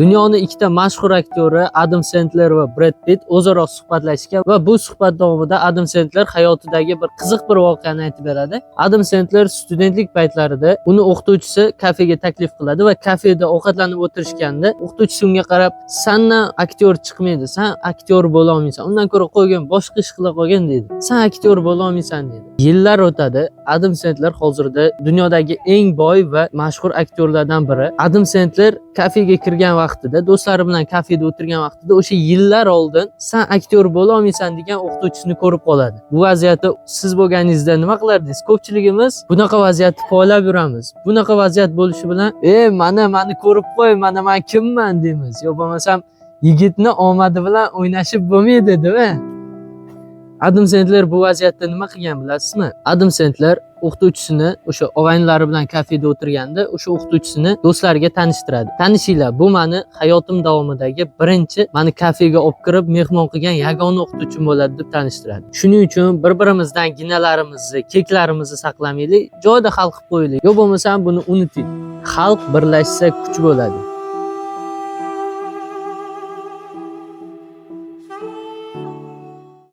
Dunyoning ikkita mashhur aktyori Adam Sandler va Brad Pitt o'zaro suhbatlashgan va bu suhbat davomida Adam Sandler hayotidagi bir qiziq bir voqeani aytib beradi. Adam Sandler studentlik paytlarida uni o'qituvchisi kafega taklif qiladi va kafeda ovqatlanib o'tirishganda o'qituvchisi unga qarab, "Sandan aktyor chiqmaydi, sen aktyor bo'la olmaysan. Undan ko'ra qo'ygan boshqa ish qila qolgin" dedi. "Sen aktyor bo'la olmaysan" dedi. Yillar o'tadi. Adam Sandler hozirda dunyodagi eng boy va mashhur aktyorlardan biri. Adam Sandler kafega kirgan vaqtida, do'stlari bilan kafeda o'tirgan vaqtida o'sha yillar oldin "Sen aktyor bo'la olmaysan" degan o'qituvchisini ko'rib qoladi. Bu vaziyatda siz bo'lganingizda nima qilardingiz? Ko'pchiligimiz bunaqa vaziyatni poylab yuramiz. Bunaqa vaziyat bo'lishi bilan, mani ko'rib qo'y, mana men kimman" deymiz. Yo bo'lmasam yigitni omadi bilan o'ynashib bo'lmaydi, deb-a? Adam Sandler bu vaziyatda nima qilgan bilasizmi? Adam Sandler o'qituvchisini o'sha og'aynilari bilan kafeda o'tirganda o'sha o'qituvchisini do'stlariga tanishtiradi. Tanishinglar, bu meni hayotim davomidagi birinchi meni kafega olib kirib mehmon qilgan yagona o'qituvchim bo'ladi deb tanishtiradi. Shuning uchun bir-birimizdan ginalarimizni, keklarimizni saqlamaylik, joyida hal qilib qo'yaylik. Yo bo'lmasam buni unuting. Xalq birlashsa kuch bo'ladi.